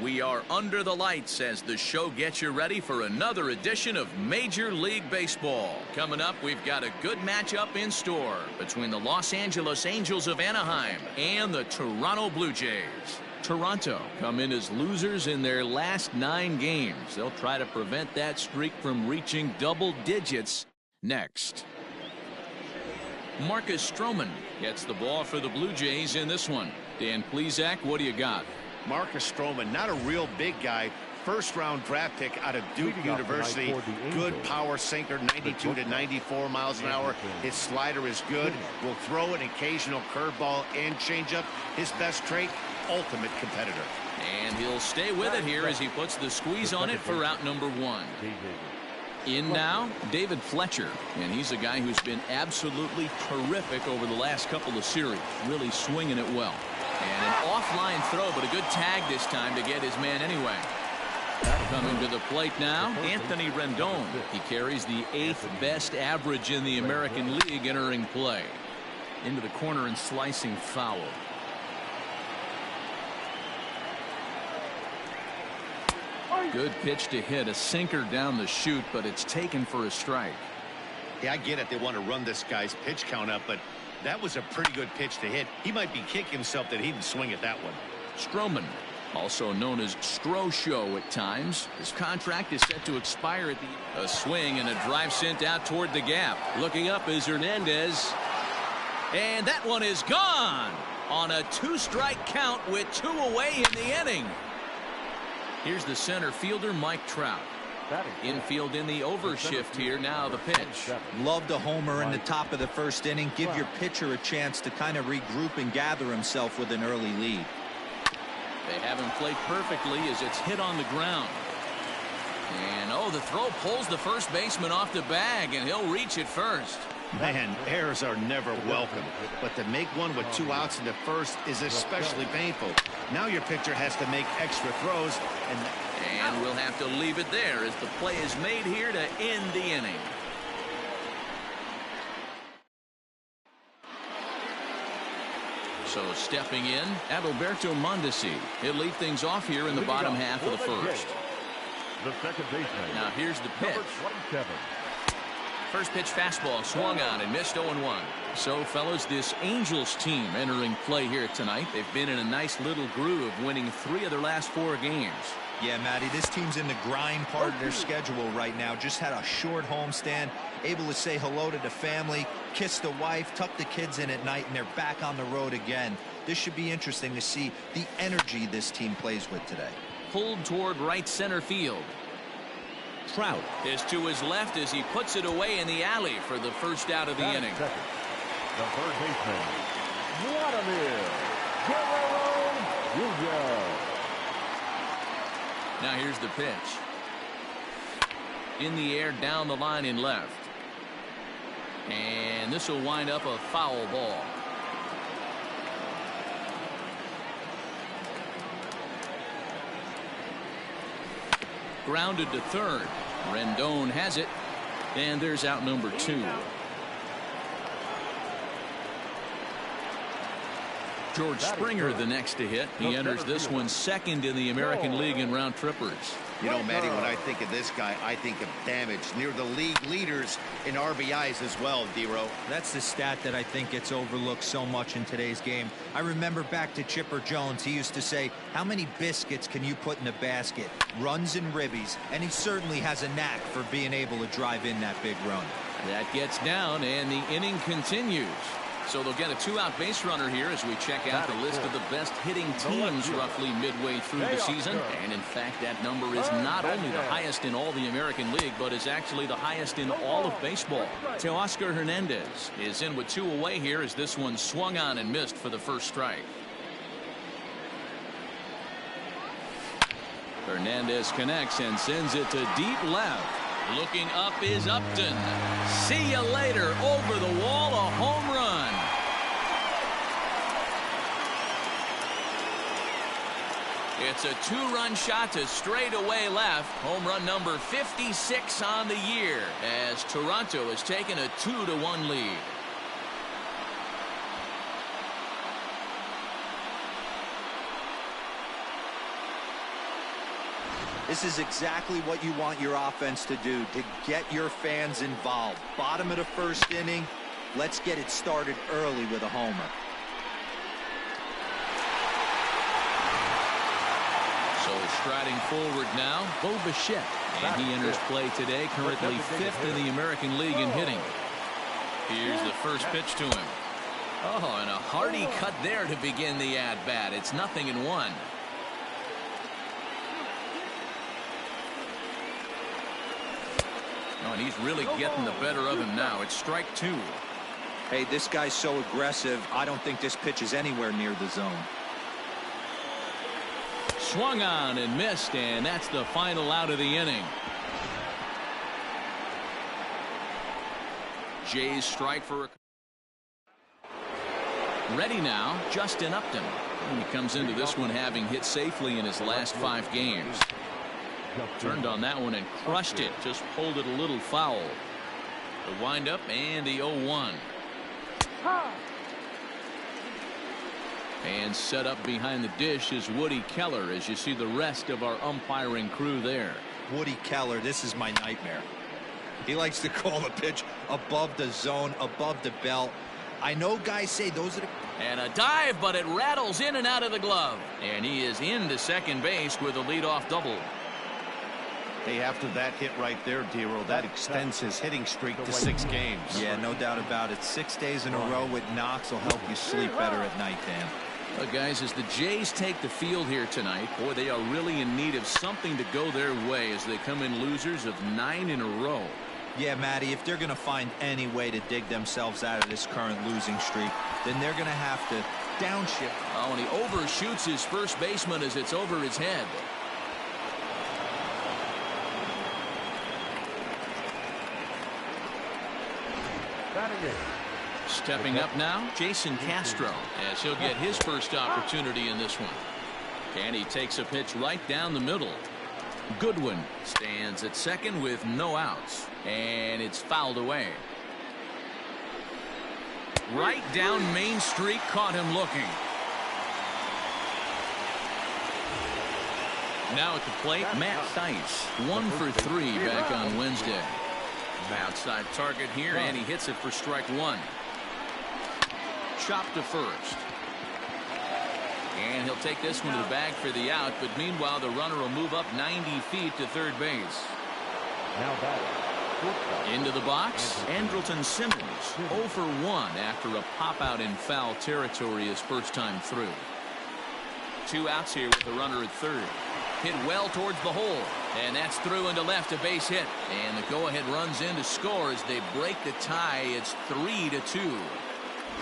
We are under the lights as the show gets you ready for another edition of Major League Baseball. Coming up, we've got a good matchup in store between the Los Angeles Angels of Anaheim and the Toronto Blue Jays. Toronto come in as losers in their last 9 games. They'll try to prevent that streak from reaching double digits next. Marcus Stroman gets the ball for the Blue Jays in this one. Dan Plesac, what do you got? Marcus Stroman, not a real big guy. First-round draft pick out of Duke University. Good power sinker, 92 to 94 miles an hour. His slider is good. Will throw an occasional curveball and changeup. His best trait, ultimate competitor. And he'll stay with it here as he puts the squeeze on it for out number 1. In now, David Fletcher, and he's a guy who's been absolutely terrific over the last couple of series, really swinging it well. And an offline throw, but a good tag this time to get his man anyway. Coming to the plate now, Anthony Rendon. He carries the 8th best average in the American League entering play. Into the corner and slicing foul. Good pitch to hit, a sinker down the chute, but it's taken for a strike. Yeah, I get it. They want to run this guy's pitch count up, but that was a pretty good pitch to hit. He might be kicking himself that he didn't swing at that one. Stroman, also known as Stro-Show at times. His contract is set to expire at a swing and a drive sent out toward the gap. Looking up is Hernandez. And that one is gone on a 2-strike count with 2 away in the inning. Here's the center fielder, Mike Trout. Infield in the overshift here. Now the pitch. Loved a homer in the top of the first inning. Give your pitcher a chance to kind of regroup and gather himself with an early lead. They have him played perfectly as it's hit on the ground. And the throw pulls the first baseman off the bag, and he'll reach it first. Man, errors are never welcome, but to make one with 2 outs in the first is especially painful. Now your pitcher has to make extra throws, and we'll have to leave it there as the play is made here to end the inning. So stepping in, Adalberto Mondesi. He'll lead things off here in the bottom half of the first. The second baseman. Now here's the pitch. First pitch fastball swung on and missed 0-1. So, fellas, this Angels team entering play here tonight. They've been in a nice little groove, winning 3 of their last 4 games. Yeah, Matty, this team's in the grind part of their schedule right now. Just had a short homestand, able to say hello to the family, kiss the wife, tuck the kids in at night, and they're back on the road again. This should be interesting to see the energy this team plays with today. Pulled toward right center field. Trout is to his left as he puts it away in the alley for the first out of the inning. The third baseman, Vladimir Guerrero Jr. Now here's the pitch. In the air, down the line in left. And this will wind up a foul ball. Grounded to third. Rendon has it. And there's out number 2. George Springer the next to hit. He enters this one second in the American League in round trippers. You know, Matty, when I think of this guy, I think of damage. Near the league leaders in RBIs as well, D-Row. That's the stat that I think gets overlooked so much in today's game. I remember back to Chipper Jones. He used to say, how many biscuits can you put in a basket? Runs and ribbies. And he certainly has a knack for being able to drive in that big run. That gets down, and the inning continues. So they'll get a 2-out base runner here as we check out the list of the best hitting teams roughly midway through the season. And in fact, that number is not only the highest in all the American League, but is actually the highest in all of baseball. Teoscar Hernandez is in with 2 away here as this one swung on and missed for the first strike. Hernandez connects and sends it to deep left. Looking up is Upton. See you later. Over the wall, a home run. It's a 2-run shot to straightaway left. Home run number 56 on the year as Toronto has taken a 2-1 lead. This is exactly what you want your offense to do, to get your fans involved. Bottom of the first inning, let's get it started early with a homer. So striding forward now, Bo Bichette. And he enters play today, currently 5th in the American League in hitting. Here's the first pitch to him. Oh, and a hearty cut there to begin the at-bat. It's 0-1. Oh, and he's really getting the better of him now. It's strike 2. Hey, this guy's so aggressive, I don't think this pitch is anywhere near the zone. Swung on and missed, and that's the final out of the inning. Jays strike for a... Ready now, Justin Upton. And he comes into this one having hit safely in his last 5 games. Turned on that one and crushed it. Just pulled it a little foul. The windup and the 0-1. And set up behind the dish is Woody Keller as you see the rest of our umpiring crew there. Woody Keller, this is my nightmare. He likes to call the pitch above the zone, above the belt. I know guys say those are the... And a dive, but it rattles in and out of the glove. And he is into second base with a leadoff double. Hey, after that hit right there, Dero, that extends his hitting streak to 6 games. Yeah, no doubt about it. 6 days in a row with knocks will help you sleep better at night, Dan. Well, guys, as the Jays take the field here tonight, boy, they are really in need of something to go their way as they come in losers of 9 in a row. Yeah, Matty, if they're going to find any way to dig themselves out of this current losing streak, then they're going to have to downshift. Oh, and he overshoots his first baseman as it's over his head. Stepping up now, Jason Castro, as he'll get his first opportunity in this one. And he takes a pitch right down the middle. Goodwin stands at second with no outs. And it's fouled away. Right down Main Street, caught him looking. Now at the plate, Matt Theis, 1 for 3 back on Wednesday. Outside target here, and he hits it for strike 1. Chopped to first. And he'll take this one to the bag for the out, but meanwhile the runner will move up 90 feet to third base. Into the box, Andrelton Simmons, 0 for 1 after a pop out in foul territory his first time through. 2 outs here with the runner at third. Hit well towards the hole, and that's through into left, a base hit, and the go-ahead runs in to score as they break the tie. It's 3-2.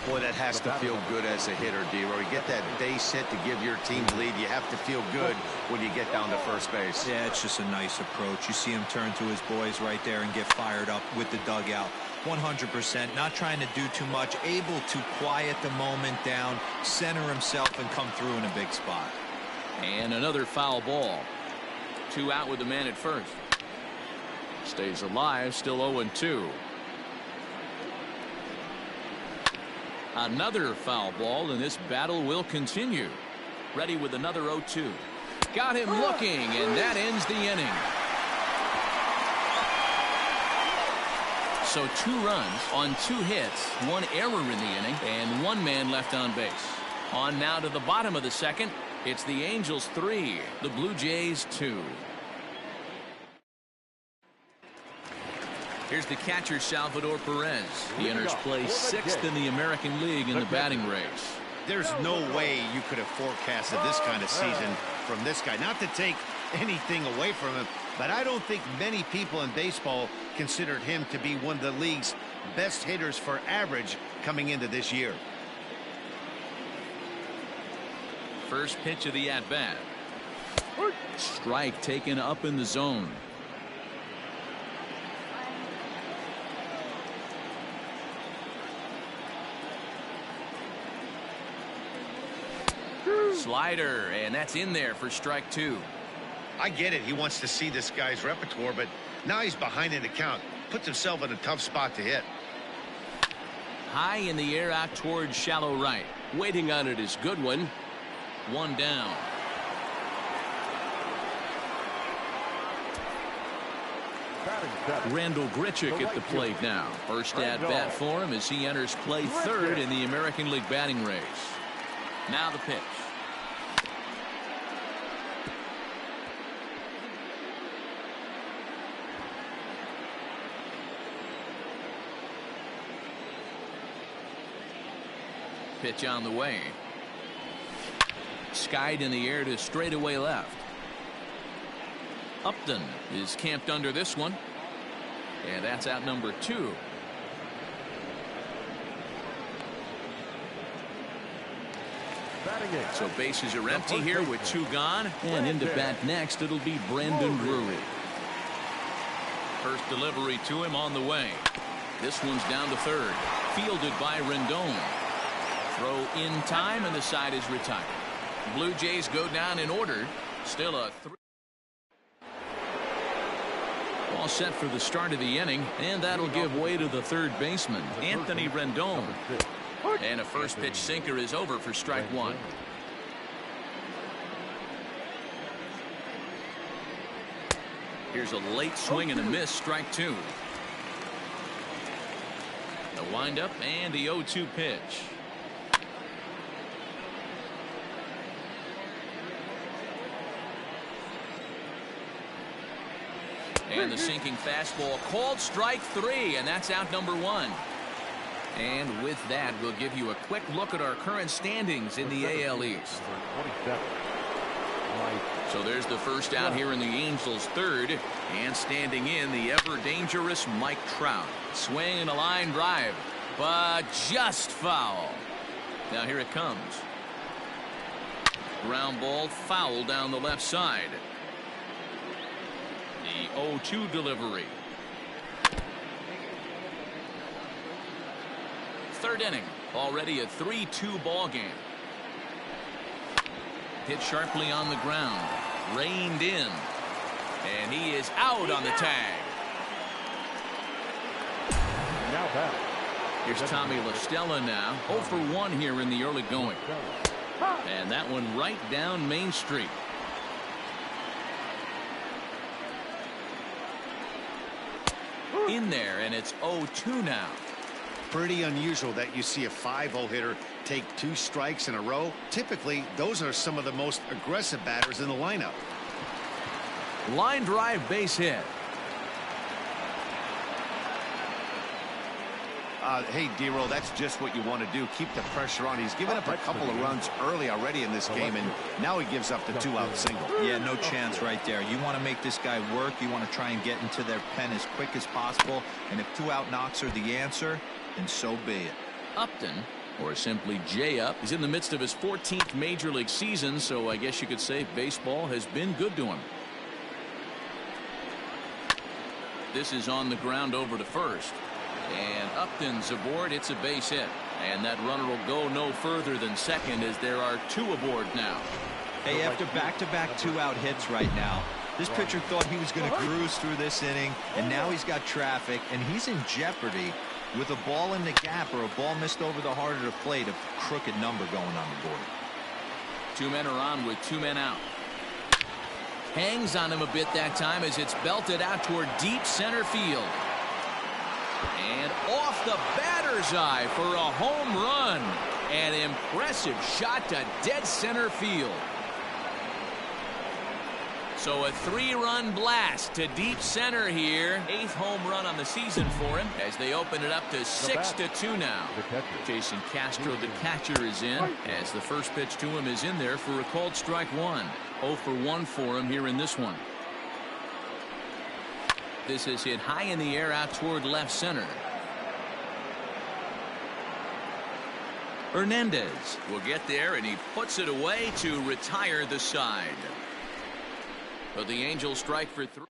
Boy, that has to feel good as a hitter, Dero. You get that base hit to give your team the lead. You have to feel good when you get down to first base. Yeah, it's just a nice approach. You see him turn to his boys right there and get fired up with the dugout. 100%, not trying to do too much, able to quiet the moment down, center himself, and come through in a big spot. And another foul ball. 2 out with the man at first. Stays alive, still 0-2. Another foul ball, and this battle will continue. Ready with another 0-2. Got him looking, and that ends the inning. So 2 runs on 2 hits, 1 error in the inning, and 1 man left on base. On now to the bottom of the second. It's the Angels 3, the Blue Jays 2. Here's the catcher, Salvador Perez. He enters play 6th in the American League in the batting race. There's no way you could have forecasted this kind of season from this guy. Not to take anything away from him, but I don't think many people in baseball considered him to be one of the league's best hitters for average coming into this year. First pitch of the at-bat. Strike taken up in the zone. Slider, and that's in there for strike 2. I get it. He wants to see this guy's repertoire, but now he's behind in the count. Puts himself in a tough spot to hit. High in the air out towards shallow right. Waiting on it is Goodwin. 1 down. Randall Grichuk at the plate now. First at bat for him as he enters play third in the American League batting race. Now the pitch. Pitch on the way. Skied in the air to straightaway left. Upton is camped under this one. And that's out number 2. So bases are empty here with 2 gone. And into bat next, it'll be Brandon Drury. First delivery to him on the way. This one's down to third. Fielded by Rendon. Throw in time, and the side is retired. Blue Jays go down in order. Still a 3. All set for the start of the inning, and that'll give way to the third baseman, Anthony Rendon. And a first pitch sinker is over for strike 1. Here's a late swing and a miss, strike 2. The windup and the 0-2 pitch. And the sinking fastball called strike 3, and that's out number 1. And with that, we'll give you a quick look at our current standings in the AL East. So there's the first out here in the Angels' third, and standing in the ever dangerous Mike Trout. Swing and a line drive, but just foul. Now here it comes. Ground ball foul down the left side. The 0-2 delivery. Third inning, already a 3-2 ball game. Hit sharply on the ground, reined in, and he is out on the tag. Now back. Here's Tommy La Stella now, 0 for 1 here in the early going, and that one right down Main Street. In there, and it's 0-2 now. Pretty unusual that you see a 5-0 hitter take 2 strikes in a row. Typically, those are some of the most aggressive batters in the lineup. Line drive, base hit. Hey, D-Roll, that's just what you want to do. Keep the pressure on. He's given up a couple of runs early already in this game, and now he gives up the 2-out single. Yeah, no chance right there. You want to make this guy work. You want to try and get into their pen as quick as possible. And if 2-out knocks are the answer, then so be it. Upton, or simply J-Up, is in the midst of his 14th Major League season, so I guess you could say baseball has been good to him. This is on the ground over to first. And Upton's aboard. It's a base hit. And that runner will go no further than second as there are 2 aboard now. Hey, after back-to-back 2-out hits right now, this pitcher thought he was going to cruise through this inning, and now he's got traffic, and he's in jeopardy with a ball in the gap or a ball missed over the heart of the plate, a crooked number going on the board. 2 men are on with 2 men out. Hangs on him a bit that time as it's belted out toward deep center field. And off the batter's eye for a home run. An impressive shot to dead center field. So a 3-run blast to deep center here. 8th home run on the season for him as they open it up to 6-2 now. Jason Castro, the catcher, is in as the first pitch to him is in there for a called strike 1. 0 for 1 for him here in this one. This is hit high in the air out toward left center. Hernandez will get there, and he puts it away to retire the side. But the Angels strike for 3.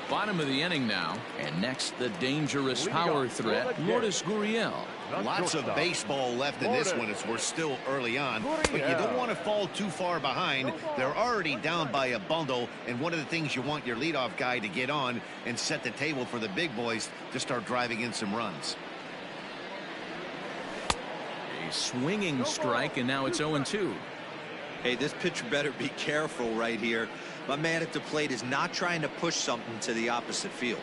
Bottom of the inning now, and next the dangerous power threat, Lourdes Gurriel. Lots of baseball left in this one as we're still early on, but you don't want to fall too far behind. They're already down by a bundle, and one of the things you want your leadoff guy to get on and set the table for the big boys to start driving in some runs. A swinging strike, and now it's 0-2. Hey, this pitcher better be careful right here. My man at the plate is not trying to push something to the opposite field.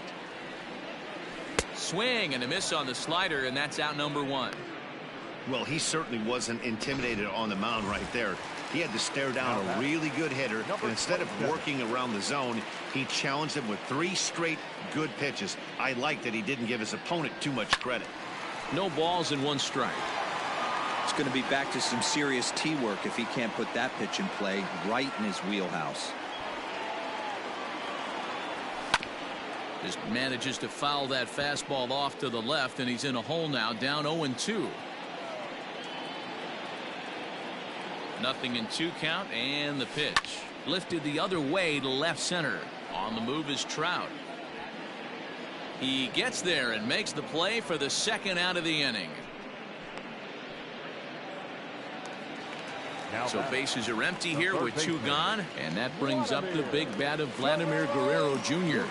Swing and a miss on the slider, and that's out number 1. Well, he certainly wasn't intimidated on the mound right there. He had to stare down a really good hitter, and instead of working around the zone, he challenged him with 3 straight good pitches. I like that he didn't give his opponent too much credit. No balls and 1 strike. It's going to be back to some serious tee work if he can't put that pitch in play right in his wheelhouse. Just manages to foul that fastball off to the left, and he's in a hole now, down 0-2. Nothing in 2 count, and the pitch lifted the other way to left center. On the move is Trout. He gets there and makes the play for the 2nd out of the inning. So bases are empty here with 2 gone, and that brings up the big bat of Vladimir Guerrero Jr.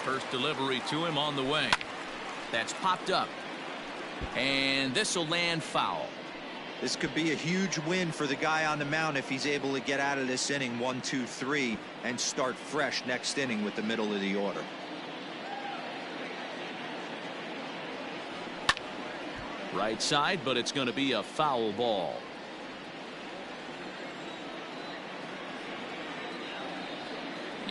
First delivery to him on the way. That's popped up, and this will land foul. This could be a huge win for the guy on the mound if he's able to get out of this inning 1, 2, 3 and start fresh next inning with the middle of the order. Right side, but it's going to be a foul ball.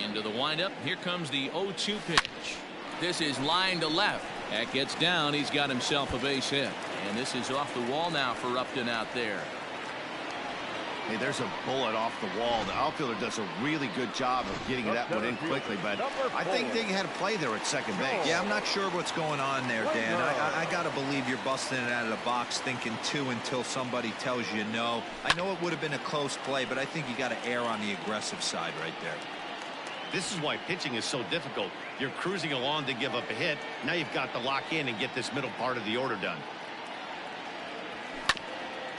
Into the windup. Here comes the 0-2 pitch. This is line to left. That gets down. He's got himself a base hit. And this is off the wall now for Upton out there. Hey, there's a bullet off the wall. The outfielder does a really good job of getting that one in quickly, but I think they had a play there at second base. Yeah, I'm not sure what's going on there, Dan. I got to believe you're busting it out of the box thinking 2 until somebody tells you no. I know it would have been a close play, but I think you got to err on the aggressive side right there. This is why pitching is so difficult. You're cruising along to give up a hit. Now you've got to lock in and get this middle part of the order done.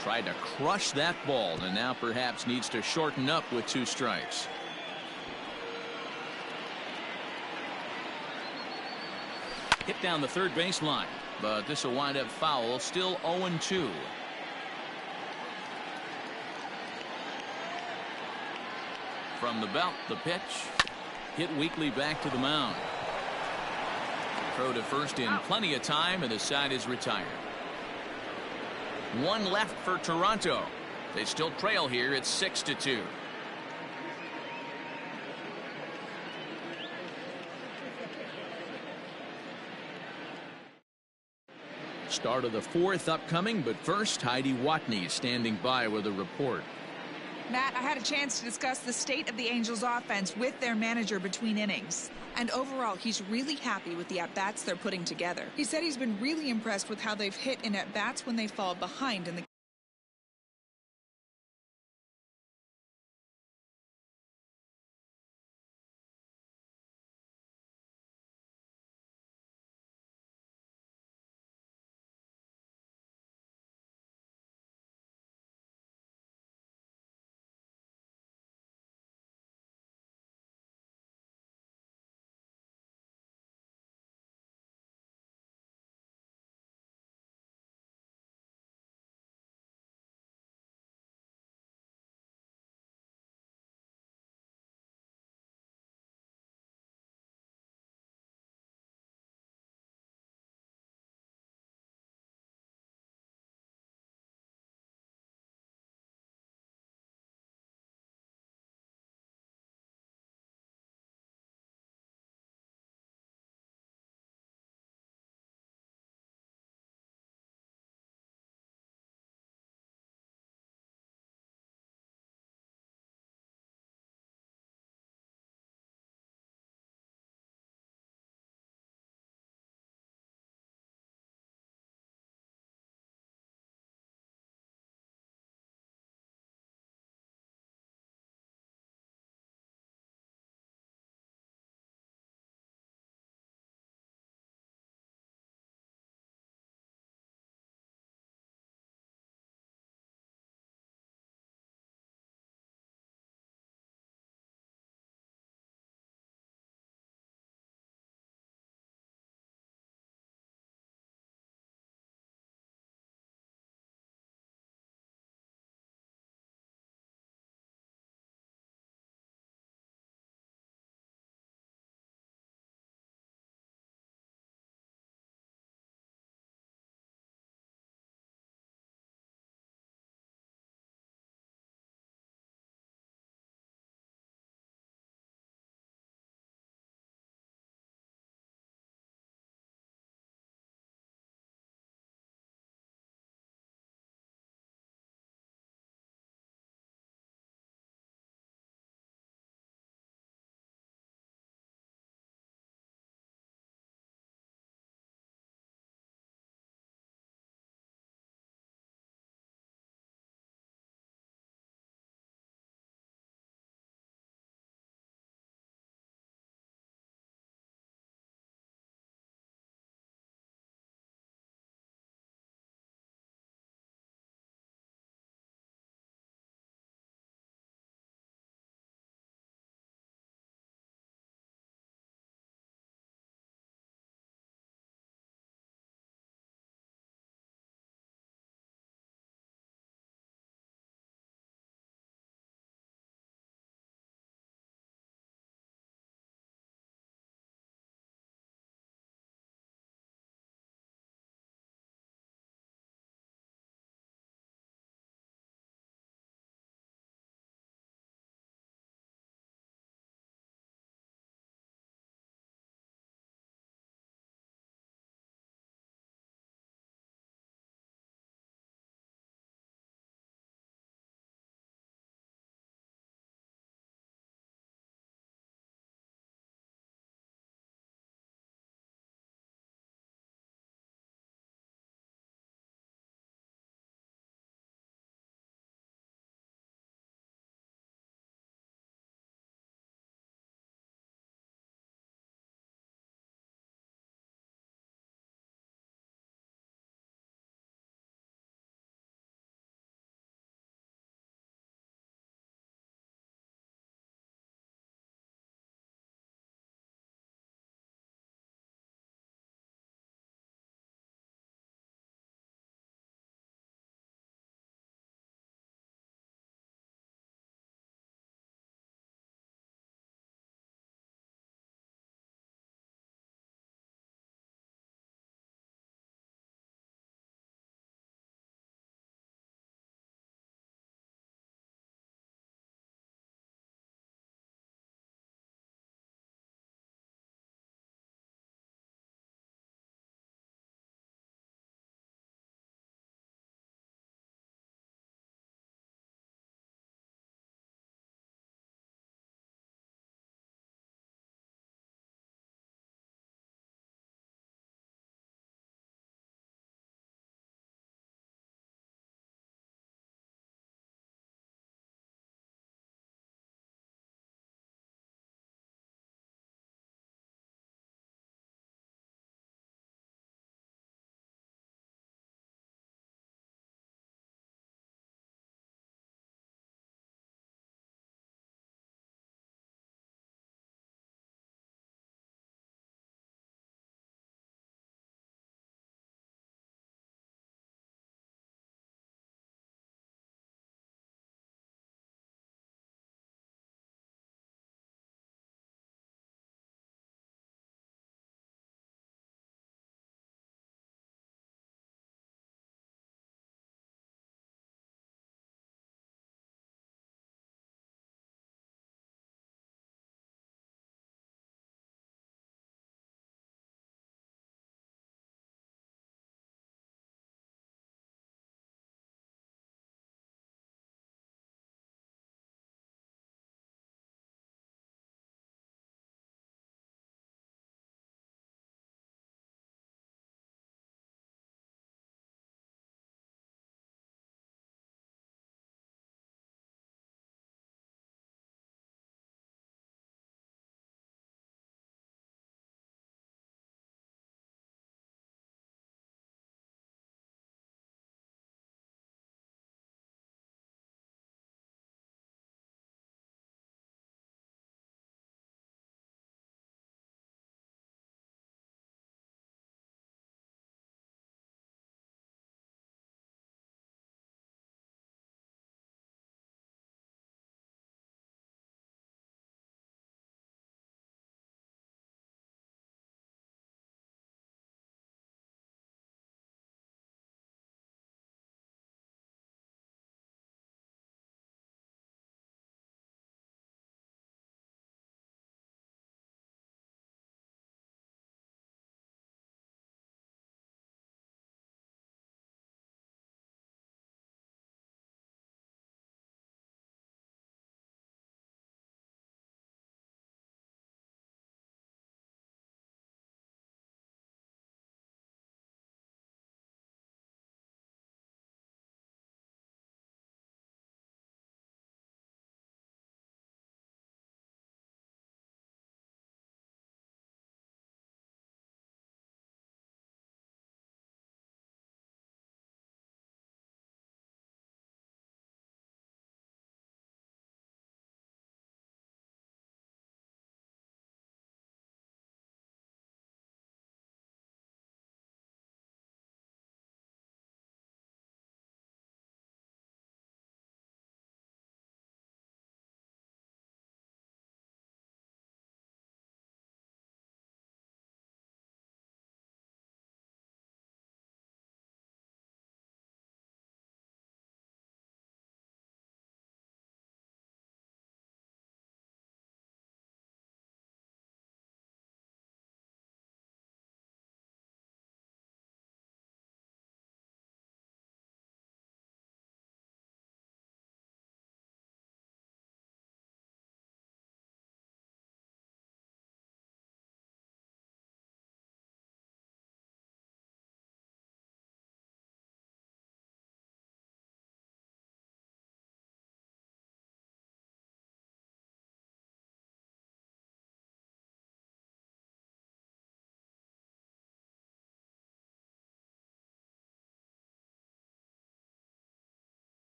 Tried to crush that ball, and now perhaps needs to shorten up with 2 strikes. Hit down the third baseline, but this will wind up foul. Still 0-2. From the belt, the pitch. Hit weakly back to the mound. Throw to first in plenty of time, and the side is retired. 1 left for Toronto. They still trail here. It's 6-2. Start of the 4th upcoming, but first Heidi Watney standing by with a report. Matt, I had a chance to discuss the state of the Angels offense with their manager between innings. And overall, he's really happy with the at-bats they're putting together. He said he's been really impressed with how they've hit in at-bats when they fall behind in the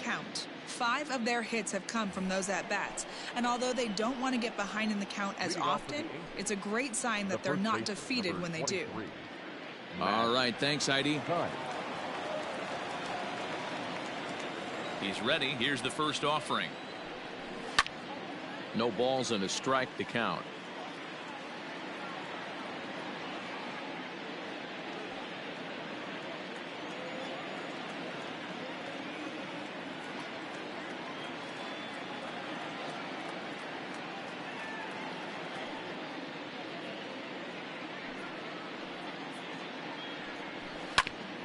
count. 5 of their hits have come from those at-bats, and although they don't want to get behind in the count as often, it's a great sign that they're not defeated when they do. All right, thanks, Heidi. He's ready. Here's the first offering. No balls and a strike to count.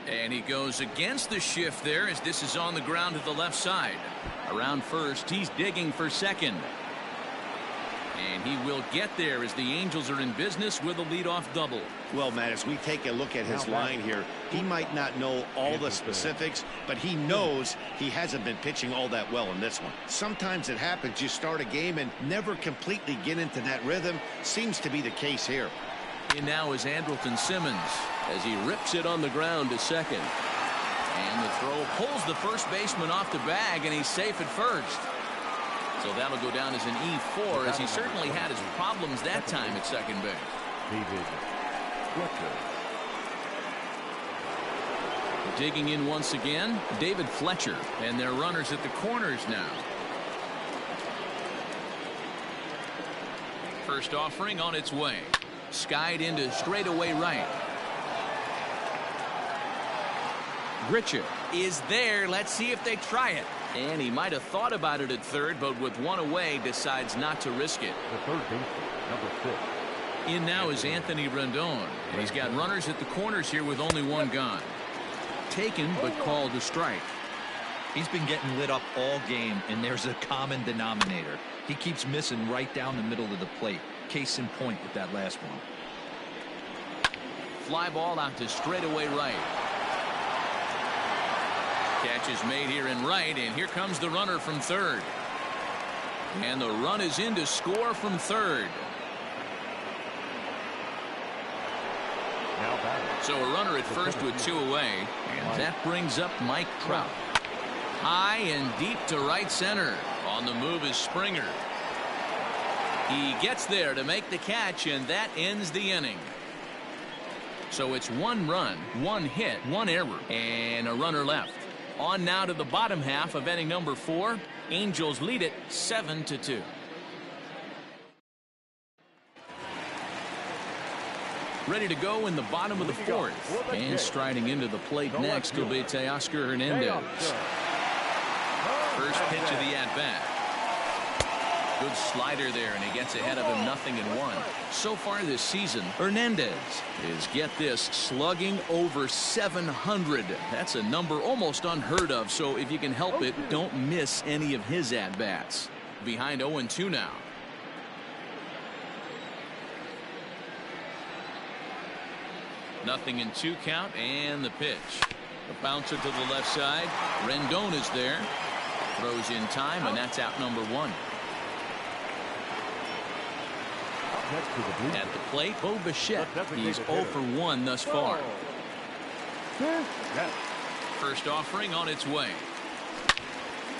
And he goes against the shift there as this is on the ground to the left side. Around first, he's digging for second. And he will get there as the Angels are in business with a leadoff double. Well, Matt, as we take a look at his line here, he might not know all the specifics, but he knows he hasn't been pitching all that well in this one. Sometimes it happens. You start a game and never completely get into that rhythm. Seems to be the case here. And now is Andrelton Simmons as he rips it on the ground to second. And the throw pulls the first baseman off the bag, and he's safe at first. So that'll go down as an E4, as he certainly had his problems that time at second base. Digging in once again, David Fletcher, and their runners at the corners now. First offering on its way. Skied into straightaway right. Grichuk is there. Let's see if they try it. And he might have thought about it at third, but with one away, decides not to risk it. The third baseman, number 6. In now is Anthony Rendon, and he's got runners at the corners here with only one gone. Taken, but called a strike. He's been getting lit up all game, and there's a common denominator. He keeps missing right down the middle of the plate. Case in point with that last one. Fly ball out to straightaway right. Catch is made here in right, and here comes the runner from third. And the run is in to score from third. So a runner at first with 2 away, and that brings up Mike Trout. High and deep to right center. On the move is Springer. He gets there to make the catch, and that ends the inning. So it's 1 run, 1 hit, 1 error, and a runner left. On now to the bottom half of inning number 4. Angels lead it 7-2. Ready to go in the bottom of the 4th. And striding into the plate next will be Teoscar Hernandez. First pitch of the at-bat. Good slider there, and he gets ahead of him 0-1. So far this season, Hernandez is, get this, slugging over 700. That's a number almost unheard of, so if you can help it, don't miss any of his at-bats. Behind 0-2 now. Nothing in 2 count, and the pitch. A bouncer to the left side. Rendon is there. Throws in time, and that's out number 1. At the plate, Bo Bichette. He's 0 for 1 thus far. First offering on its way.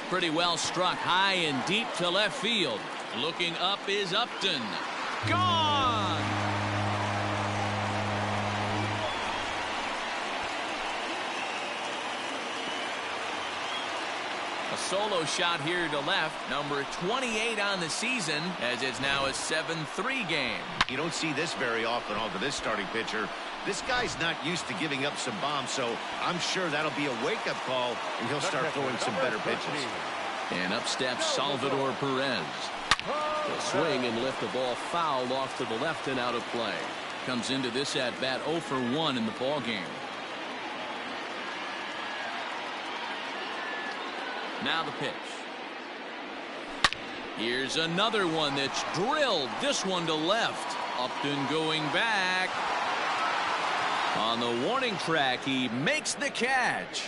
Pretty well struck high and deep to left field. Looking up is Upton. Gone! A solo shot here to left, number 28 on the season, as it's now a 7-3 game. You don't see this very often off of this starting pitcher. This guy's not used to giving up some bombs, so I'm sure that'll be a wake-up call, and he'll start throwing some better pitches. And up steps Salvador Perez. The swing and lift the ball foul off to the left and out of play. Comes into this at-bat 0 for 1 in the ball game. Now the pitch. Here's another one that's drilled. This one to left. Upton going back. On the warning track, he makes the catch.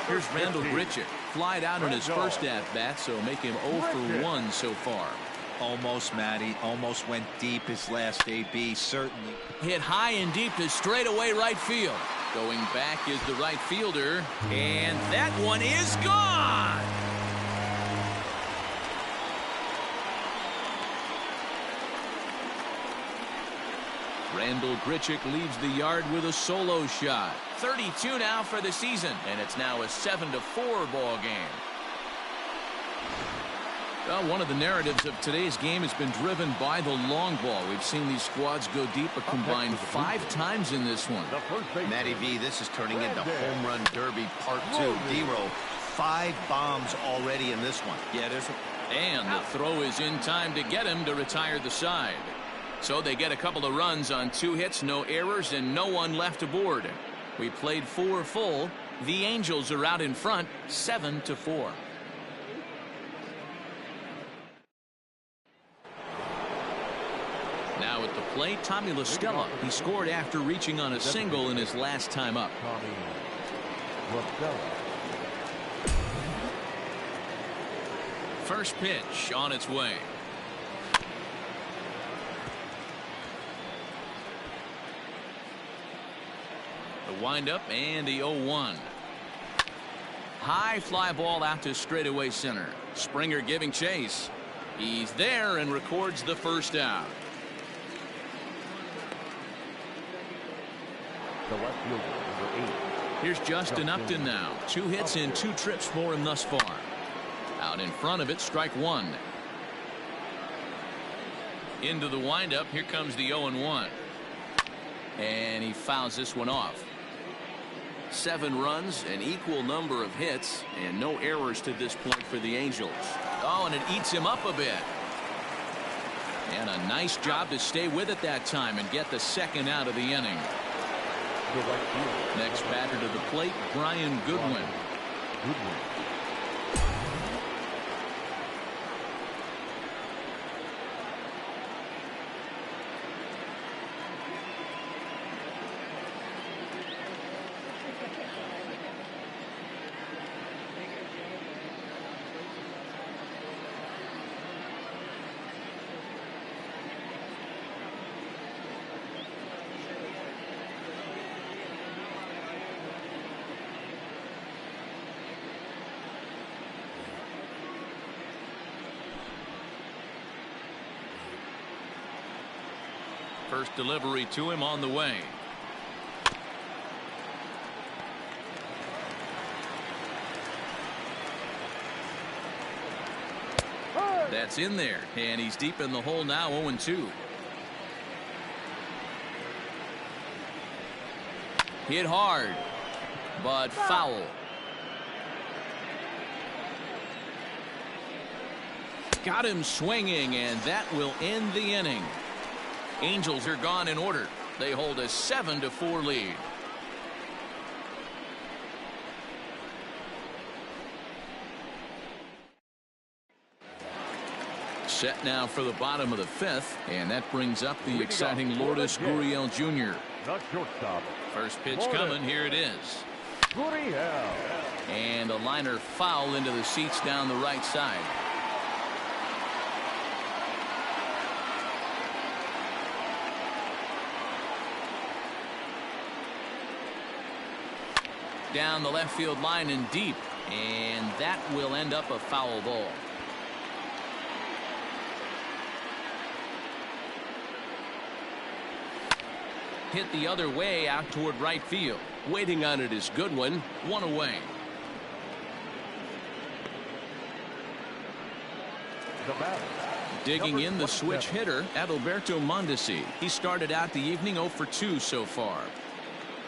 Here's Randall Grichuk. Flied out in his first at-bat, so make him 0 for 1 so far. Almost, Matty. Almost went deep his last AB, certainly. Hit high and deep to straightaway right field. Going back is the right fielder, and that one is gone. Randall Grichuk leaves the yard with a solo shot. 32 now for the season, and it's now a 7-4 ball game. Well, one of the narratives of today's game has been driven by the long ball. We've seen these squads go deep a combined 5 times in this one. Matty V, this is turning into home run derby part 2. D-Row, 5 bombs already in this one. Yeah, and the throw is in time to get him to retire the side. So they get a couple of runs on 2 hits, no errors, and no one left aboard. We played 4 full. The Angels are out in front, 7-4. Now at the plate, Tommy La Stella. He scored after reaching on a single in his last time up. First pitch on its way. The windup and the 0-1. High fly ball out to straightaway center. Springer giving chase. He's there and records the first out. The left fielder, number 8. Here's Justin Upton now. 2 hits in 2 trips for him thus far. Out in front of it, strike 1. Into the windup. Here comes the 0-1. And he fouls this one off. 7 runs, an equal number of hits, and no errors to this point for the Angels. Oh, and it eats him up a bit. And a nice job to stay with it that time and get the second out of the inning. Next batter to the plate, Brian Goodwin. First delivery to him on the way. That's in there, and he's deep in the hole now. 0-2. Hit hard, but foul. Got him swinging, and that will end the inning. Angels are gone in order. They hold a 7-4 lead. Set now for the bottom of the 5th, and that brings up the exciting Lourdes Gurriel Jr. Not shortstop. First pitch coming. Here it is. Gurriel. And a liner foul into the seats down the right side. Down the left field line and deep, and that will end up a foul ball. Hit the other way out toward right field. Waiting on it is Goodwin. 1 away. The batter. Digging in the switch hitter, Adalberto Mondesi. He started out the evening 0 for 2 so far.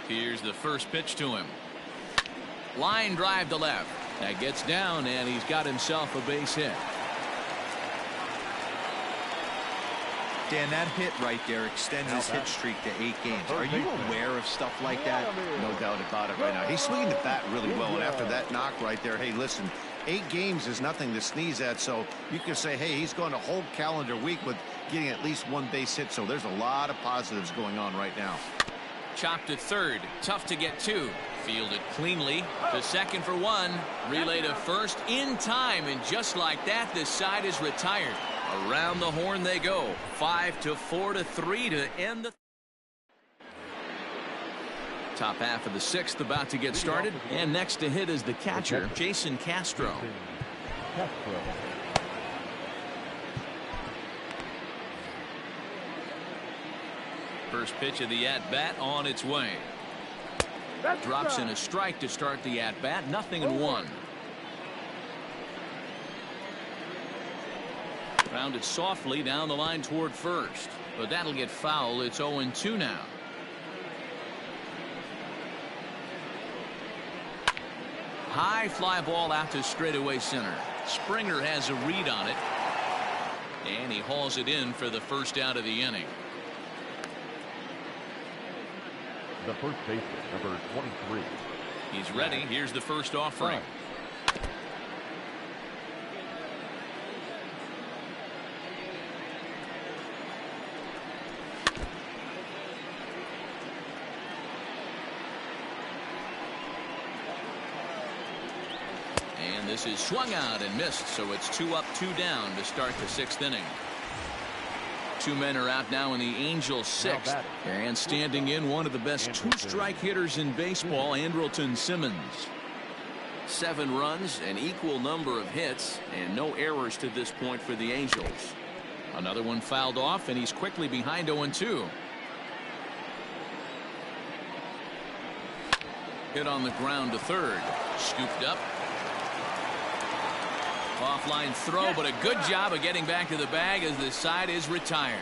Here's the first pitch to him. Line drive to left. That gets down, and he's got himself a base hit. Dan, that hit right there extends his hit streak to 8 games. Are you aware of stuff like that? No doubt about it right now. He's swinging the bat really well, and after that knock right there, hey, listen, 8 games is nothing to sneeze at, so you can say, hey, he's going a whole calendar week with getting at least 1 base hit, so there's a lot of positives going on right now. Chopped to third. Tough to get to. Fielded cleanly. To second for 1. Relay to first in time, and just like that, this side is retired. Around the horn they go. 5-4 to 3 to end the. Top half of the sixth about to get started, and next to hit is the catcher, Jason Castro. First pitch of the at-bat on its way. Drops in a strike to start the at-bat. 0-1. Grounded softly down the line toward first, but that'll get foul. It's 0-2 now. High fly ball out to straightaway center. Springer has a read on it, and he hauls it in for the first out of the inning. The first baseman, number 23. He's ready. Here's the first offering. And this is swung out and missed, so it's 2 up, 2 down to start the sixth inning. 2 men are out now in the Angels' sixth, and standing in one of the best 2-strike hitters in baseball, Andrelton Simmons. 7 runs, an equal number of hits, and no errors to this point for the Angels. Another one fouled off, and he's quickly behind 0-2. Hit on the ground to third. Scooped up. Offline throw, but a good job of getting back to the bag as the side is retired.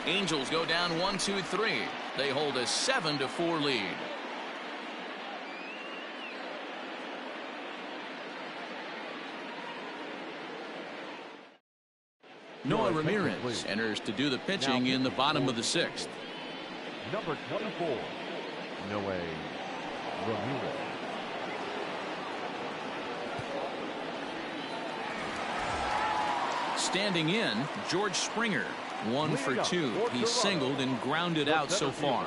Angels go down 1-2-3. They hold a 7-4 lead. Noah Ramirez enters to do the pitching in the bottom of the sixth. Number 24, Noah Ramirez. Standing in, George Springer, 1 for 2. He's singled and grounded out so far.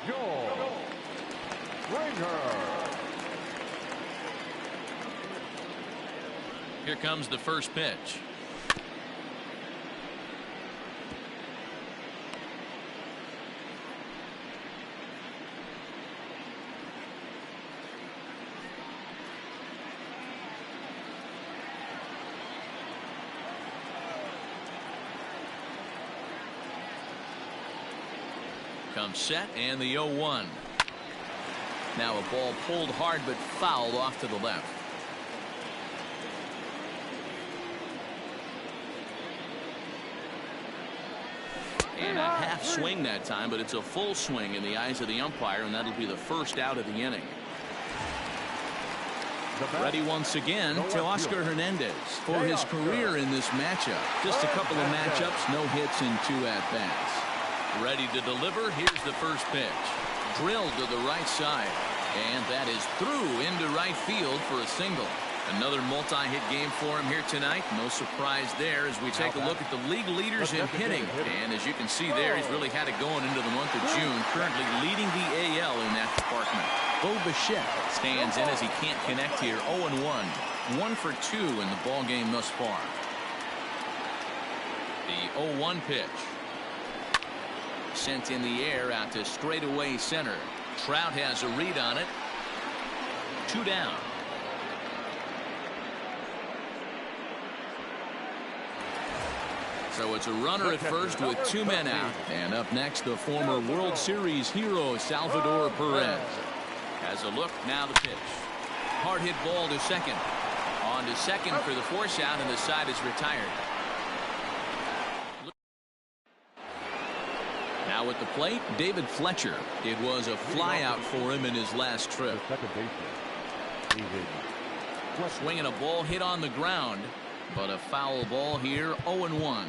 George Springer. Here comes the first pitch. Comes set, and the 0-1. Now a ball pulled hard but fouled off to the left. And a half swing that time, but it's a full swing in the eyes of the umpire, and that'll be the first out of the inning. Ready once again to Oscar Hernandez for his career in this matchup. Just a couple of matchups, no hits in 2 at-bats. Ready to deliver. Here's the first pitch. Drilled to the right side. And that is through into right field for a single. Another multi-hit game for him here tonight. No surprise there as we take a look at the league leaders in hitting. And as you can see there, he's really had it going into the month of June. Currently leading the AL in that department. Bo Bichette stands in as he can't connect here. 0-1. 1 for 2 in the ball game thus far. The 0-1 pitch. Sent in the air out to straightaway center. Trout has a read on it. 2 down. So it's a runner at first with 2 men out. And up next, the former World Series hero, Salvador Perez. Has a look, now the pitch. Hard hit ball to second. On to second for the force out, and the side is retired. Now at the plate, David Fletcher. It was a flyout for him in his last trip. Swinging a ball hit on the ground, but a foul ball here. 0-1.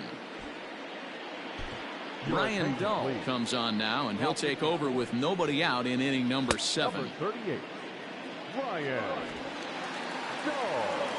Brian Dull comes on now, and he'll take over with nobody out in inning number 7. Number 38, Brian Dull.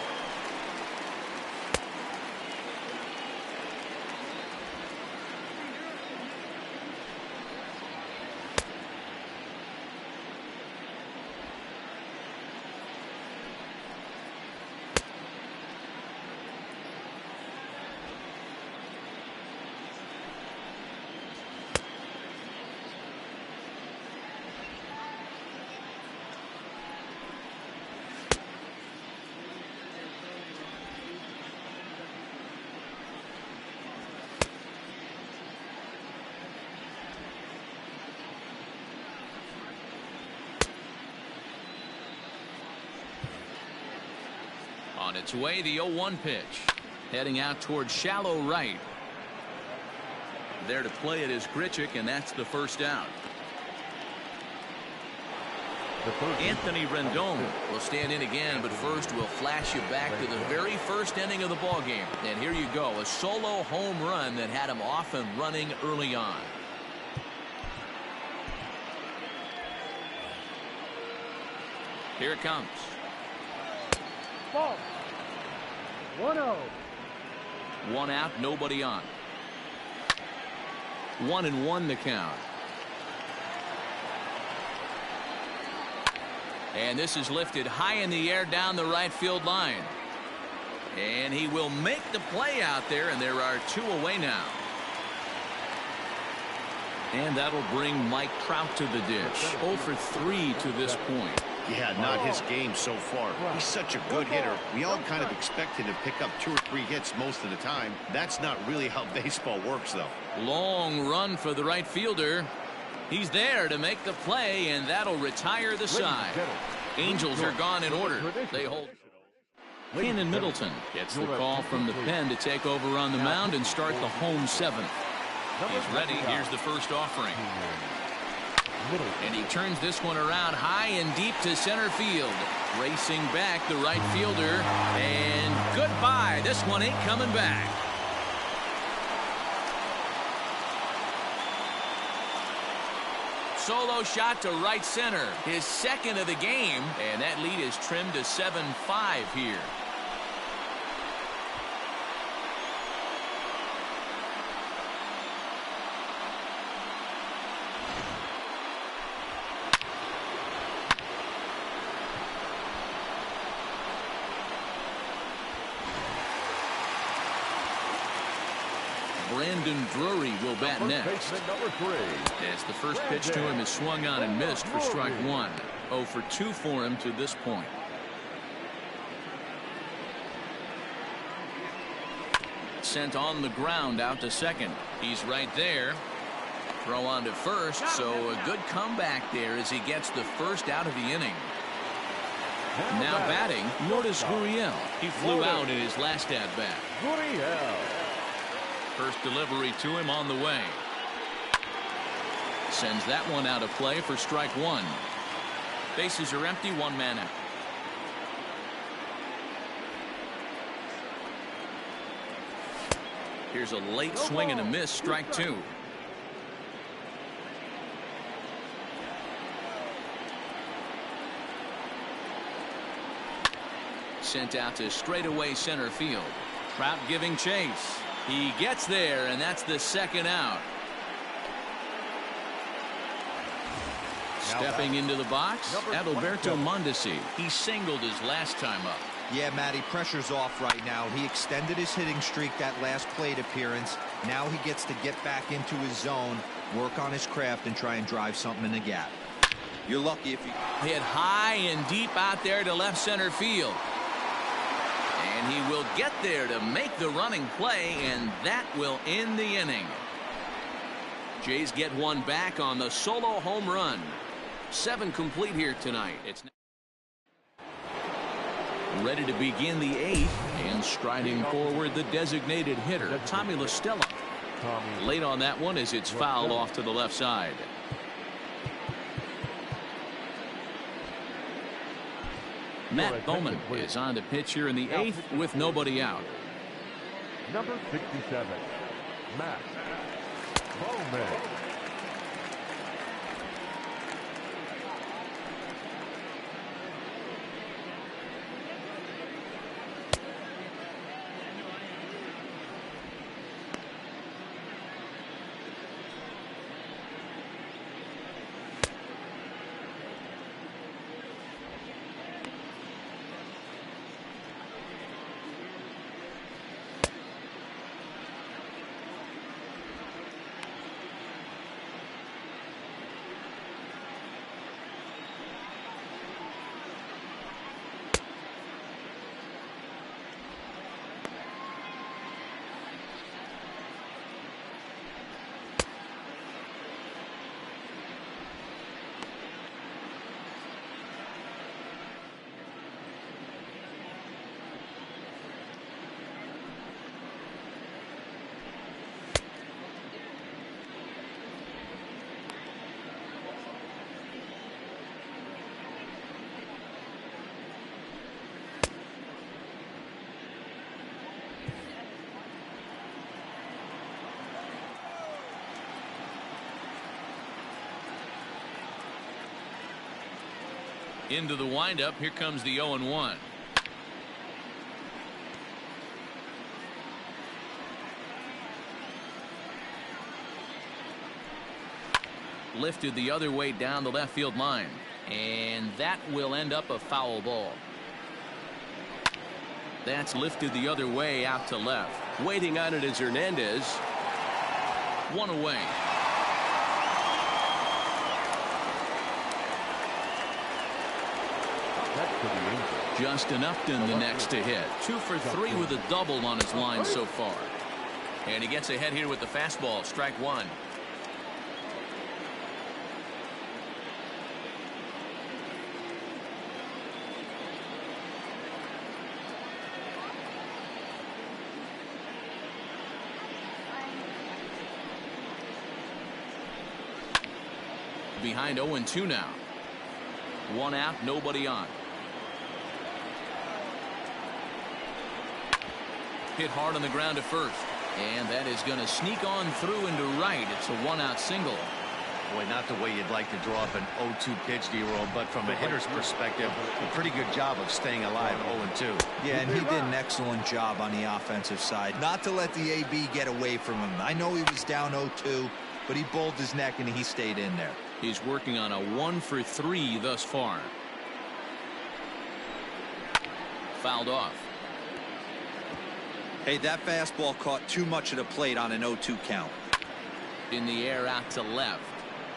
its way, the 0-1 pitch. Heading out towards shallow right. There to play it is Grichuk, and that's the first out. Anthony Rendon will stand in again, but first we'll flash you back to the very first inning of the ball game. And here you go, a solo home run that had him off and running early on. Here it comes. Ball. 1-0. One out, nobody on. 1-1 the count. And this is lifted high in the air down the right field line. And he will make the play out there, and there are 2 away now. And that'll bring Mike Trout to the dish. 0 for 3 to this point. Yeah, not his game so far. He's such a good hitter. We all kind of expect him to pick up 2 or 3 hits most of the time. That's not really how baseball works, though. Long run for the right fielder. He's there to make the play, and that'll retire the side. Angels are gone in order. They hold. Cannon Middleton gets the call from the pen to take over on the mound and start the home 7th. He's ready. Here's the first offering. And he turns this one around high and deep to center field. Racing back the right fielder. And goodbye. This one ain't coming back. Solo shot to right center. His second of the game. And that lead is trimmed to 7-5 here. Brandon Drury will bat next. As the first pitch to him is swung on and missed for strike 1. 0 for 2 for him to this point. Sent on the ground out to second. He's right there. Throw on to first, so a good comeback there as he gets the first out of the inning. Now batting, Lourdes Gurriel. He flew out in his last at-bat. First delivery to him on the way. Sends that one out of play for strike 1. Bases are empty, 1 man out. Here's a late swing and a miss, strike 2. Sent out to straightaway center field. Trout giving chase. He gets there, and that's the second out. Stepping into the box, Adalberto Mondesi. He singled his last time up. Yeah, Matty, pressure's off right now. He extended his hitting streak that last plate appearance. Now he gets to get back into his zone, work on his craft, and try and drive something in the gap. You're lucky if you hit high and deep out there to left center field. And he will get there to make the running play, and that will end the inning. Jays get one back on the solo home run. 7 complete here tonight. It's ready to begin the 8th, and striding forward the designated hitter, Tommy La Stella. Late on that one as it's fouled off to the left side. Matt Bowman is on the pitch here in the 8th with nobody out. Number 67, Matt Bowman. Into the windup. Here comes the 0-1. Lifted the other way down the left field line. And that will end up a foul ball. That's lifted the other way out to left. Waiting on it is Hernandez. One away. Justin Upton the next to hit. 2 for 3 with a double on his line so far. And he gets ahead here with the fastball. Strike one. Behind 0-2 now. 1 out, nobody on. Hit hard on the ground at first. And that is going to sneak on through into right. It's a 1-out single. Boy, not the way you'd like to draw up an 0-2 pitch, D-Roll, but from a hitter's perspective, a pretty good job of staying alive 0-2. Yeah, and he did an excellent job on the offensive side. Not to let the AB get away from him. I know he was down 0-2, but he bowled his neck and he stayed in there. He's working on a 1 for 3 thus far. Fouled off. Hey, that fastball caught too much of the plate on an 0-2 count. In the air out to left.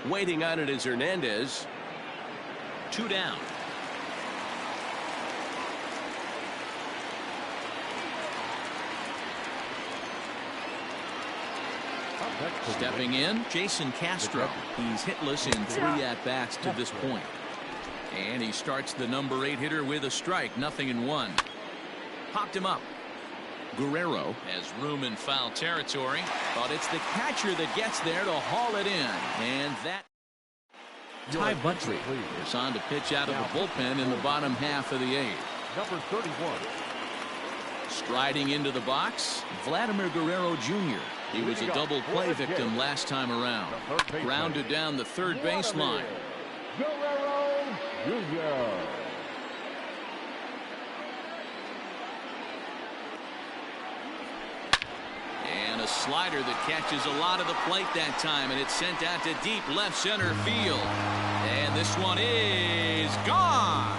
Waiting on it is Hernandez. 2 down. Stepping in, Jason Castro. He's hitless in 3 at-bats to this point. And he starts the number 8 hitter with a strike. 0-1. Popped him up. Guerrero has room in foul territory, but it's the catcher that gets there to haul it in. And that Ty Buttrey is on to pitch out of the bullpen in the bottom half of the 8th. Number 31. Striding into the box, Vladimir Guerrero Jr. He was a double play victim last time around. Grounded down the third baseline. Guerrero Jr. And a slider that catches a lot of the plate that time, and it's sent out to deep left center field. And this one is gone.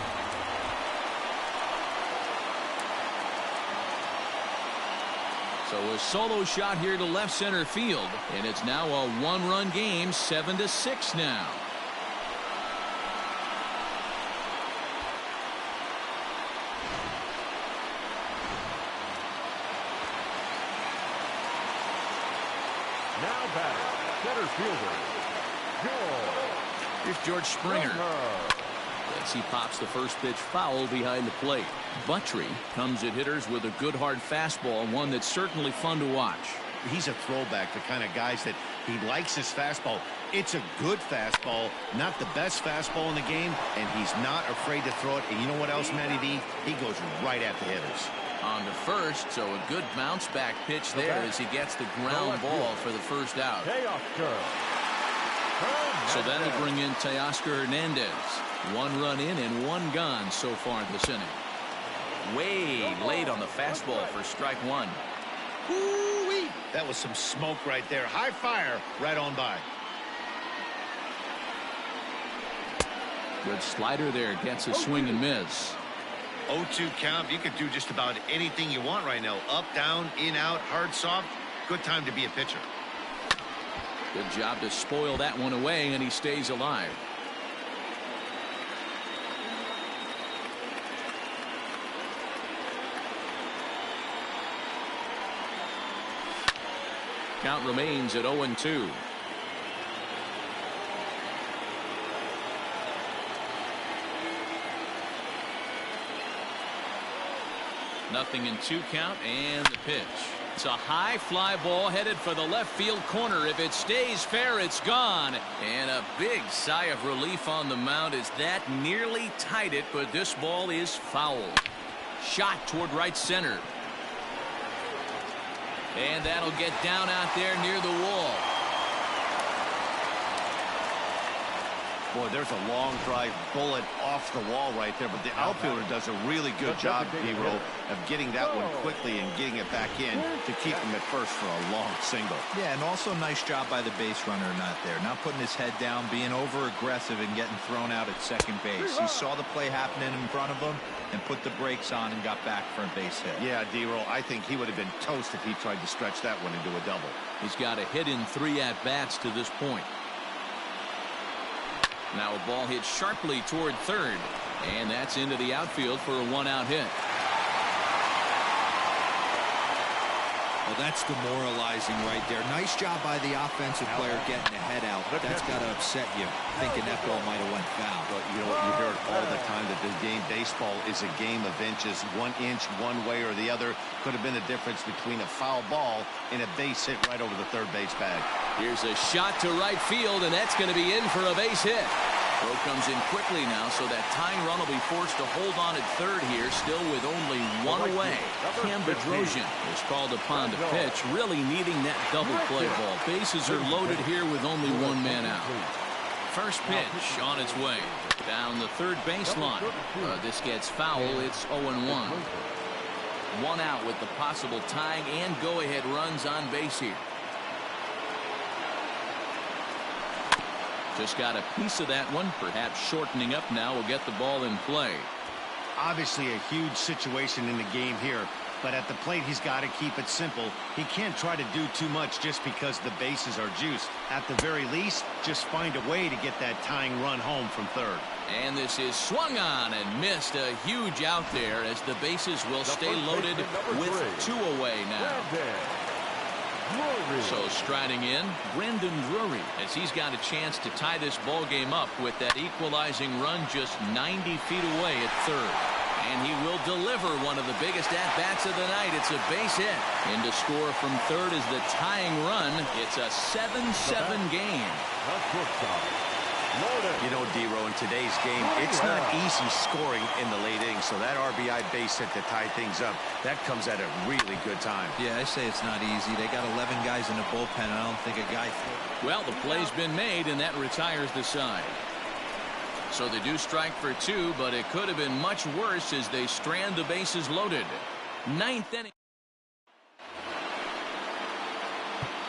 So a solo shot here to left center field, and it's now a 1-run game, 7-6 now. Now batting, center fielder, George. Here's George Springer. As he pops the first pitch foul behind the plate. Buttrey comes at hitters with a good hard fastball, one that's certainly fun to watch. He's a throwback, the kind of guys that he likes his fastball. It's a good fastball, not the best fastball in the game, and he's not afraid to throw it. And you know what else, Matty D? He goes right at the hitters. On to first, so a good bounce back pitch there as he gets the ground ball for the first out. So that'll bring in Teoscar Hernandez. 1 run in and 1 gone so far this inning. Way late on the fastball for strike 1. Woo-wee. That was some smoke right there. High fire right on by. Good slider there, gets a swing and miss. 0-2 count. You could do just about anything you want right now. Up, down, in, out, hard, soft. Good time to be a pitcher. Good job to spoil that one away, and he stays alive. Count remains at 0-2. Nothing in 2 count, and the pitch. It's a high fly ball headed for the left field corner. If it stays fair, it's gone. And a big sigh of relief on the mound as that nearly tied it, but this ball is foul. Shot toward right center. And that'll get down out there near the wall. Boy, there's a long drive bullet off the wall right there, but the outfielder does a really good job, D-Roll, of getting that one quickly and getting it back in to keep him at first for a long single. Yeah, and also nice job by the base runner not there. Not putting his head down, being over-aggressive and getting thrown out at second base. He saw the play happening in front of him and put the brakes on and got back for a base hit. Yeah, D-Roll, I think he would have been toast if he tried to stretch that one into a double. He's got a hit in 3 at-bats to this point. Now a ball hit sharply toward third, and that's into the outfield for a 1-out hit. Well, that's demoralizing right there. Nice job by the offensive player getting the head out. That's got to upset you, thinking that ball might have went foul. But you know, you hear it all the time that the game baseball is a game of inches. 1 inch one way or the other could have been the difference between a foul ball and a base hit right over the third base bag. Here's a shot to right field, and that's going to be in for a base hit. Throw comes in quickly now, so that tying run will be forced to hold on at third here, still with only 1 away. Cam Bedrosian is called upon to pitch, really needing that double play ball. Bases are loaded here with only 1 man out. First pitch on its way. Down the third baseline. This gets foul. It's 0-1. 1 out with the possible tying and go-ahead runs on base here. Just got a piece of that one. Perhaps shortening up now will get the ball in play. Obviously a huge situation in the game here, but at the plate he's got to keep it simple. He can't try to do too much just because the bases are juiced. At the very least, just find a way to get that tying run home from third. And this is swung on and missed. A huge out there as the bases will stay loaded with 2 away now. So striding in, Brendan Drury, as he's got a chance to tie this ball game up with that equalizing run just 90 feet away at third. And he will deliver one of the biggest at-bats of the night. It's a base hit. In to score from third is the tying run. It's a 7-7 game. You know, D-Row, in today's game, it's not easy scoring in the late innings, so that RBI base hit to tie things up, that comes at a really good time. Yeah, I say it's not easy. They got 11 guys in the bullpen, and I don't think a guy... Well, the play's been made, and that retires the side. So they do strike for 2, but it could have been much worse as they strand the bases loaded. 9th inning.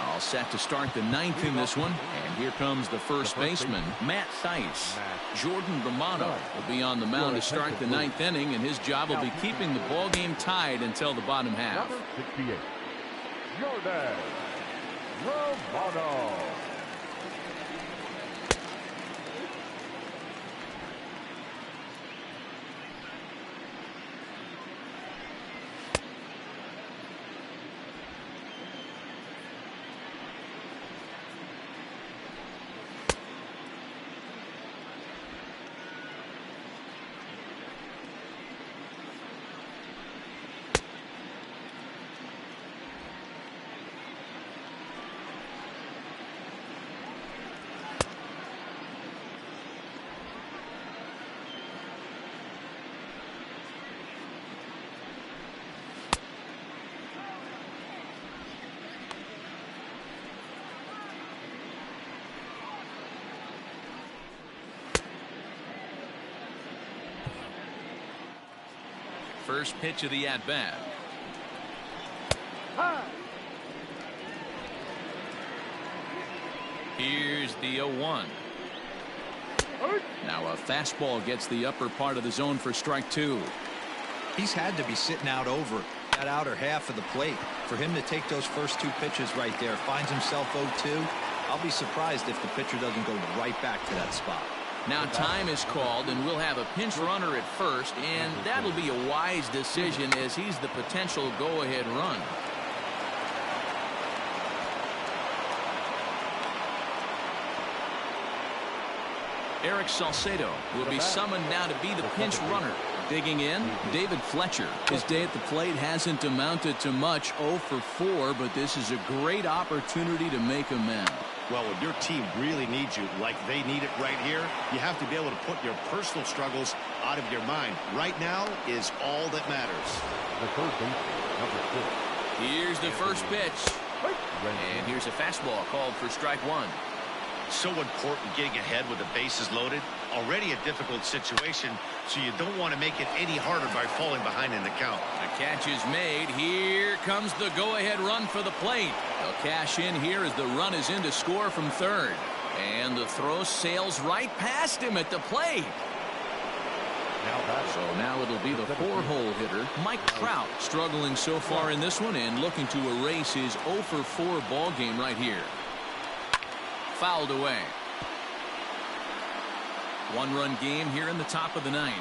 All set to start the 9th in this one. And here comes the first baseman, Matt Thaiss. Jordan Romano will be on the mound to start the 9th inning, and his job will be keeping the ball game tied until the bottom half. 68. Jordan Romano. First pitch of the at-bat. Here's the 0-1. Now a fastball gets the upper part of the zone for strike 2. He's had to be sitting out over that outer half of the plate. For him to take those first 2 pitches right there, finds himself 0-2. I'll be surprised if the pitcher doesn't go right back to that spot. Now time is called, and we'll have a pinch runner at first, and that'll be a wise decision as he's the potential go-ahead run. Eric Salcedo will be summoned now to be the pinch runner. Digging in, David Fletcher. His day at the plate hasn't amounted to much, 0 for 4, but this is a great opportunity to make amends. Well, when your team really needs you, like they need it right here, you have to be able to put your personal struggles out of your mind. Right now is all that matters. The third baseman, number 6. Here's the first pitch. And here's a fastball called for strike 1. So important getting ahead with the bases loaded. Already a difficult situation, so you don't want to make it any harder by falling behind in the count. The catch is made. Here comes the go-ahead run for the plate. They'll cash in here as the run is in to score from third. And the throw sails right past him at the plate. So now it'll be the 4-hole hitter, Mike Trout, struggling so far in this one and looking to erase his 0 for 4 ball game right here. Fouled away. 1-run game here in the top of the 9th.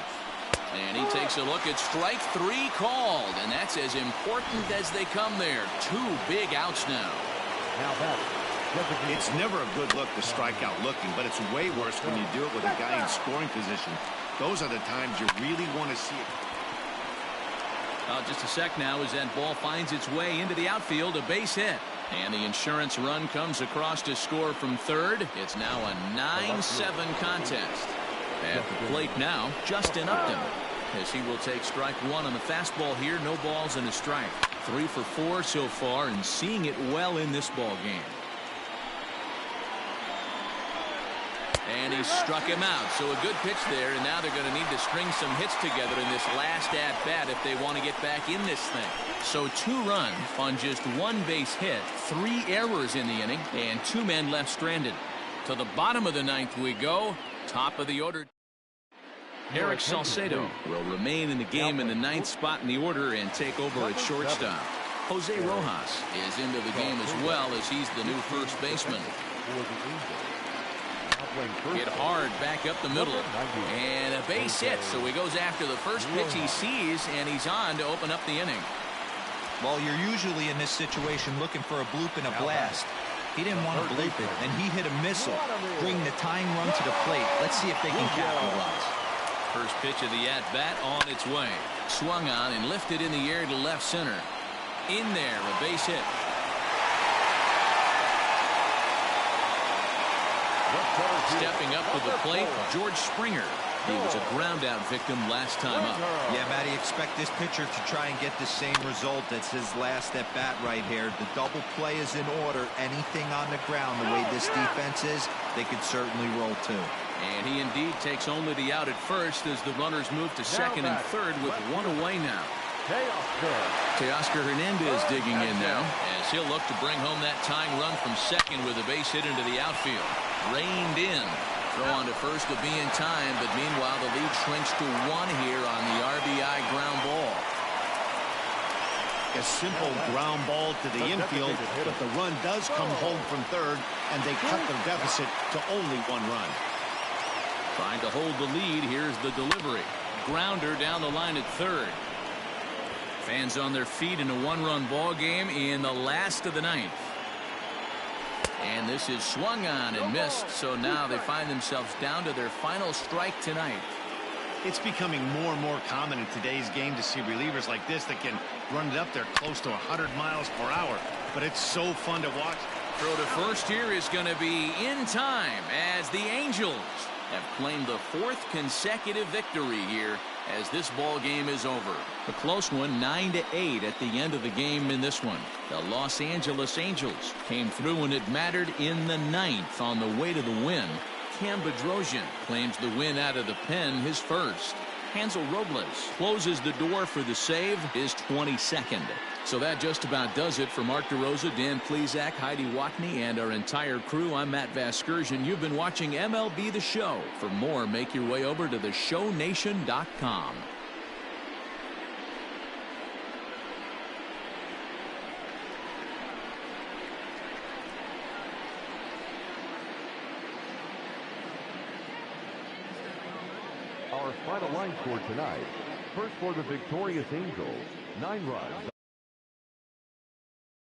And he takes a look at strike 3 called, and that's as important as they come there. 2 big outs now. It's never a good look to strike out looking, but it's way worse when you do it with a guy in scoring position. Those are the times you really want to see it. Just a sec now as that ball finds its way into the outfield, a base hit. And the insurance run comes across to score from third. It's now a 9-7 contest. At the plate now, Justin Upton, as he will take strike 1 on the fastball here. No balls and a strike. 3 for 4 so far, and seeing it well in this ball game. And he struck him out. So a good pitch there, and now they're going to need to string some hits together in this last at-bat if they want to get back in this thing. So 2 runs on just 1 base hit, 3 errors in the inning, and 2 men left stranded. To the bottom of the 9th we go. Top of the order. Eric Salcedo will remain in the game in the 9th spot in the order and take over at shortstop. Jose Rojas is into the game as well, as he's the new first baseman. Hit hard back up the middle, and a base hit, so he goes after the first pitch he sees, and he's on to open up the inning. Well, you're usually in this situation looking for a bloop and a blast. He didn't want to bloop it, and he hit a missile, bringing the tying run to the plate. Let's see if they can capitalize. First pitch of the at-bat on its way. Swung on and lifted in the air to left center. In there, a base hit. Stepping up to the plate, George Springer. He was a ground-out victim last time up. Yeah, Matty, expect this pitcher to try and get the same result. That's his last at-bat right here. The double play is in order. Anything on the ground, the way this defense is, they could certainly roll too. And he indeed takes only the out at first as the runners move to second and third with 1 away now. Teoscar Hernandez digging in now as he'll look to bring home that tying run from second with a base hit into the outfield. Reined in. Throw on to first to be in time, but meanwhile the lead shrinks to 1 here on the RBI ground ball. A simple ground ball to the infield, but the run does come home from third, and they cut the deficit to only 1 run. Trying to hold the lead. Here's the delivery. Grounder down the line at third. Fans on their feet in a 1-run ball game in the last of the 9th. And this is swung on and missed, so now they find themselves down to their final strike tonight. It's becoming more and more common in today's game to see relievers like this that can run it up there close to 100 miles per hour. But it's so fun to watch. Throw to first here is going to be in time as the Angels have claimed the 4th consecutive victory here as this ball game is over. A close one, 9-8 at the end of the game in this one. The Los Angeles Angels came through when it mattered in the 9th on the way to the win. Cam Bedrosian claims the win out of the pen, his first. Hansel Robles closes the door for the save, his 22nd. So that just about does it for Mark DeRosa, Dan Plesac, Heidi Watney, and our entire crew. I'm Matt Vasgersian. You've been watching MLB The Show. For more, make your way over to theshownation.com. Our final line score tonight. First for the victorious Angels, 9 runs.